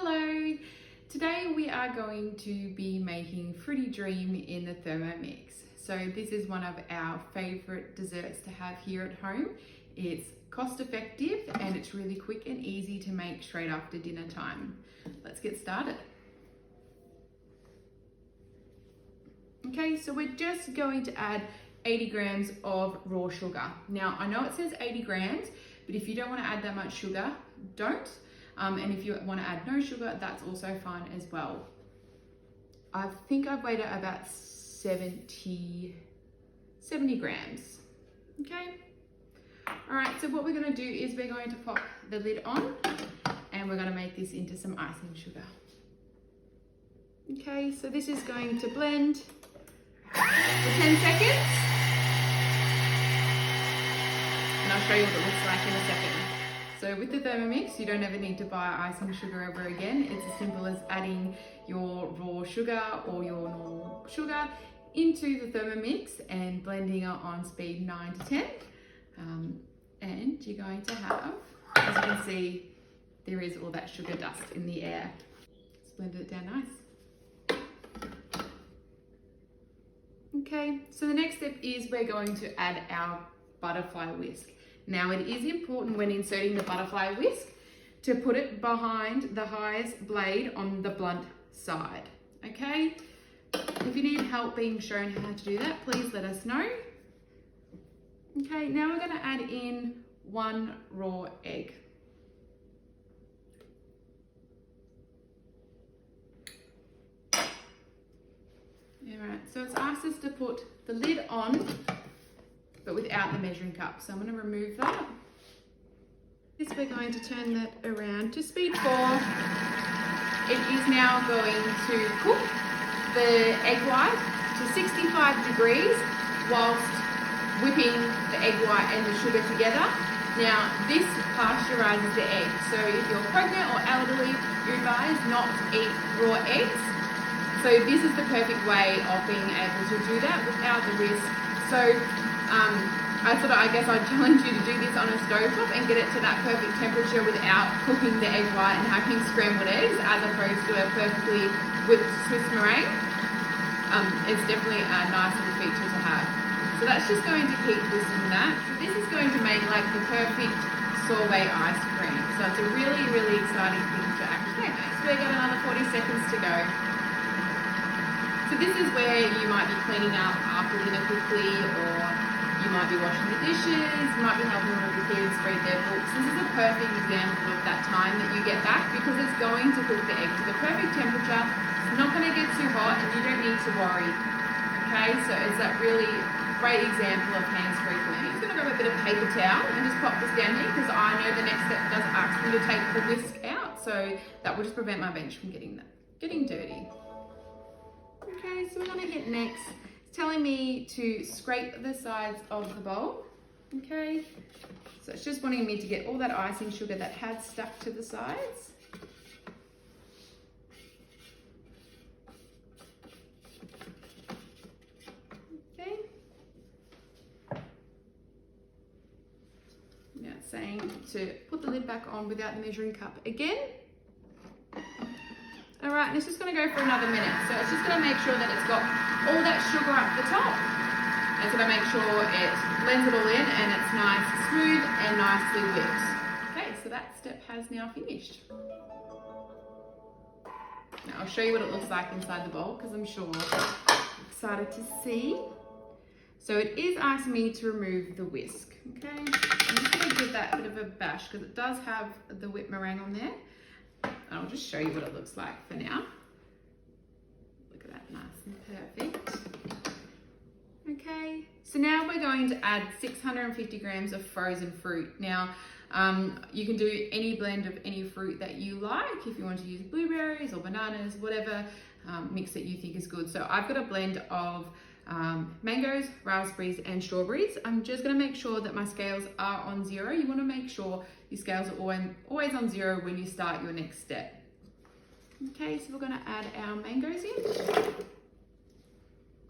Hello! Today we are going to be making Fruity Dream in the Thermomix. So this is one of our favourite desserts to have here at home. It's cost effective and it's really quick and easy to make straight after dinner time. Let's get started. Okay, so we're just going to add 80 grams of raw sugar. Now I know it says 80 grams, but if you don't want to add that much sugar, don't. And if you want to add no sugar, that's also fine as well. I think I've weighed it about 70 grams. Okay. All right, so what we're going to do is we're going to pop the lid on and we're going to make this into some icing sugar. Okay, so this is going to blend for 10 seconds. And I'll show you what it looks like in a second. So with the Thermomix, you don't ever need to buy icing sugar ever again. It's as simple as adding your raw sugar or your normal sugar into the Thermomix and blending it on speed 9 to 10. And you're going to have, as you can see, there is all that sugar dust in the air. Let's blend it down nice. Okay, so the next step is we're going to add our butterfly whisk. Now it is important when inserting the butterfly whisk to put it behind the highest blade on the blunt side, okay? If you need help being shown how to do that, please let us know. Okay, now we're gonna add in 1 raw egg. All right, so it's asked us to put the lid on, but without the measuring cup. So I'm going to remove that. This we're going to turn that around to speed 4. It is now going to cook the egg white to 65 degrees whilst whipping the egg white and the sugar together. Now this pasteurizes the egg. So if you're pregnant or elderly, you advise not to eat raw eggs. So this is the perfect way of being able to do that without the risk. So I guess I'd challenge you to do this on a stovetop and get it to that perfect temperature without cooking the egg white and having scrambled eggs, as opposed to a perfectly whipped Swiss meringue. It's definitely a nice little feature to have. So that's just going to keep whisking that. So this is going to make like the perfect sorbet ice cream. So it's a really, really exciting thing to actually make. So we've got another 40 seconds to go. So this is where you might be cleaning up after dinner quickly, or you might be washing the dishes, you might be helping one of the kids read their books. This is a perfect example of that time that you get back, because it's going to cook the egg to the perfect temperature. It's not going to get too hot and you don't need to worry. Okay, so it's that really great example of hands-free cleaning. I'm just going to grab a bit of paper towel and just pop this down here, because I know the next step does ask me to take the whisk out, so that will just prevent my bench from getting dirty. Okay, so we're going to hit next. It's telling me to scrape the sides of the bowl. Okay, so it's just wanting me to get all that icing sugar that had stuck to the sides. Okay. Now it's saying to put the lid back on without the measuring cup again. All right, and it's just going to go for another minute. So it's just going to make sure that it's got all that sugar up the top. And it's going to make sure it blends it all in and it's nice, smooth and nicely whipped. Okay, so that step has now finished. Now I'll show you what it looks like inside the bowl, because I'm sure you're excited to see. So it is asking me to remove the whisk. Okay, I'm just going to give that a bit of a bash, because it does have the whipped meringue on there. I'll just show you what it looks like for now. Look at that, nice and perfect. Okay, so now we're going to add 650 grams of frozen fruit. Now, you can do any blend of any fruit that you like. If you want to use blueberries or bananas, whatever mix that you think is good. So I've got a blend of mangoes, raspberries and strawberries. I'm just going to make sure that my scales are on 0. You want to make sure your scales are always on 0 when you start your next step. Okay, so we're going to add our mangoes in.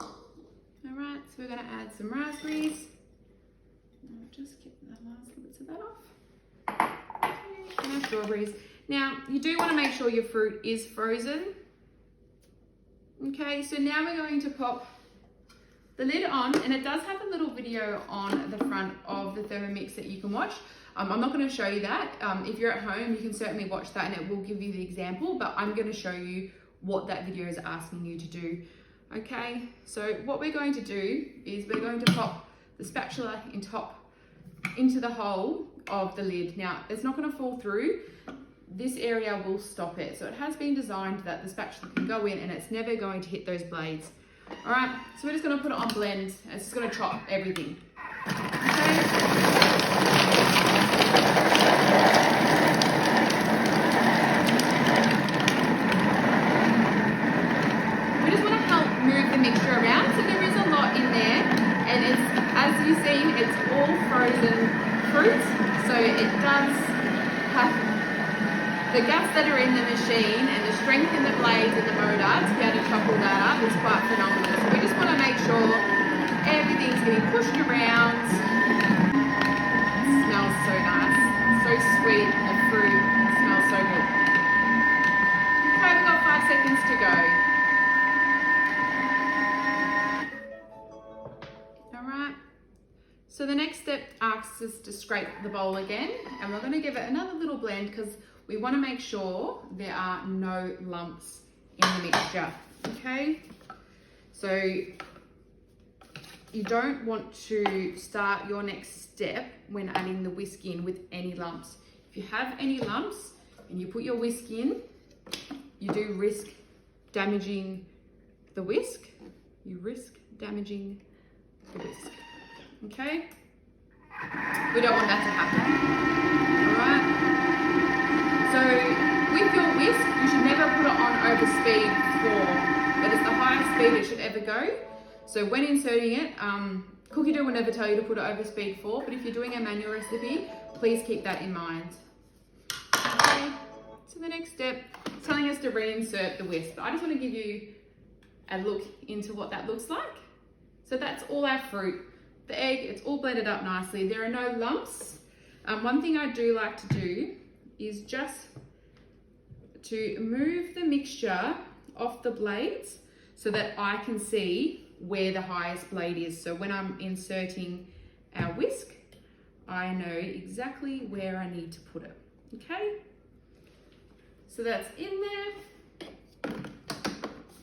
All right, so we're going to add some raspberries. I'll just get the last little bits of that off. Okay, and our strawberries. Now, you do want to make sure your fruit is frozen. Okay, so now we're going to pop the lid on, and it does have a little video on the front of the Thermomix that you can watch. I'm not going to show you that. If you're at home, you can certainly watch that and it will give you the example, but I'm going to show you what that video is asking you to do. Okay, so what we're going to do is we're going to pop the spatula into the hole of the lid. Now, it's not going to fall through. This area will stop it. So it has been designed that the spatula can go in and it's never going to hit those blades. All right, so we're just going to put it on blend. It's just going to chop everything. Okay. We just want to help move the mixture around. So there is a lot in there, and it's, as you've seen, it's all frozen fruit. So it does have the gas that are in the machine and the strength in the blades and the motor to be able to chop all that up is quite phenomenal. So we just want to make sure everything's getting pushed around. It smells so nice, so sweet, the fruit smells so good. Okay, we've got 5 seconds to go. All right. So the next step asks us to scrape the bowl again, and we're going to give it another little blend because we want to make sure there are no lumps in the mixture, okay? So you don't want to start your next step when adding the whisk in with any lumps. If you have any lumps and you put your whisk in, you do risk damaging the whisk. You risk damaging the whisk, okay? We don't want that to happen, all right? So with your whisk, you should never put it on over speed 4. That is the highest speed it should ever go. So when inserting it, Cookie Dough will never tell you to put it over speed 4, but if you're doing a manual recipe, please keep that in mind. Okay, so the next step is telling us to reinsert the whisk. But I just want to give you a look into what that looks like. So that's all our fruit. The egg, it's all blended up nicely. There are no lumps. One thing I do like to do is just to move the mixture off the blades so that I can see where the highest blade is. So when I'm inserting our whisk, I know exactly where I need to put it, okay? So that's in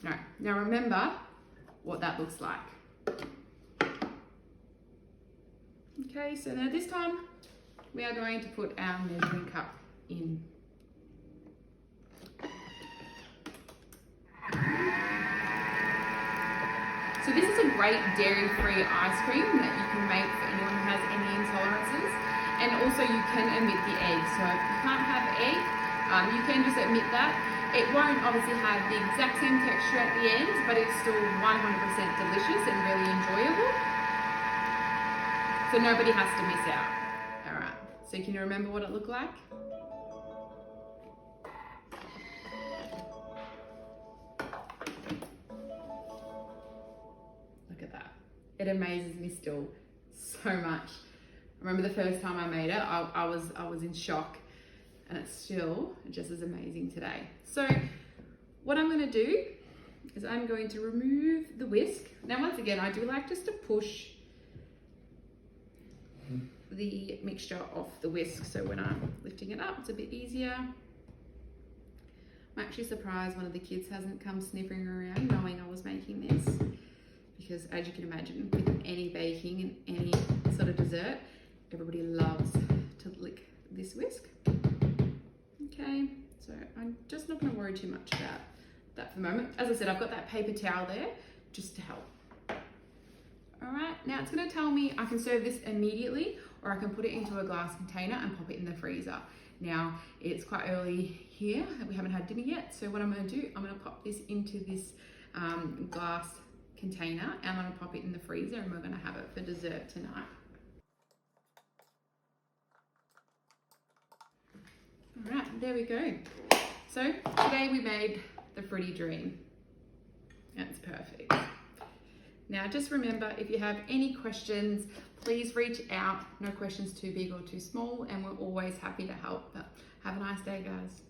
there. Now remember what that looks like. Okay, so now this time we are going to put our measuring cup in. So this is a great dairy-free ice cream that you can make for anyone who has any intolerances, and also you can omit the egg. So if you can't have egg, you can just omit that. It won't obviously have the exact same texture at the end, but it's still 100% delicious and really enjoyable. So nobody has to miss out. All right, so can you remember what it looked like? Look at that. It amazes me still so much. I remember the first time I made it, I was in shock, and it's still just as amazing today. So what I'm going to do is I'm going to remove the whisk. Now once again, I do like just to push the mixture off the whisk, so when I'm lifting it up it's a bit easier. I'm actually surprised one of the kids hasn't come sniffing around knowing I was making this, because as you can imagine, with any baking and any sort of dessert, everybody loves to lick this whisk. Okay, so I'm just not going to worry too much about that for the moment. As I said, I've got that paper towel there just to help. All right, now it's going to tell me I can serve this immediately, or I can put it into a glass container and pop it in the freezer. Now it's quite early here, we haven't had dinner yet, so what I'm going to do, I'm going to pop this into this glass container, and I'm going to pop it in the freezer, and we're going to have it for dessert tonight. All right, there we go. So today we made the Fruity Dream. That's perfect. Now just remember, if you have any questions, please reach out. No questions too big or too small, and we're always happy to help. But have a nice day, guys.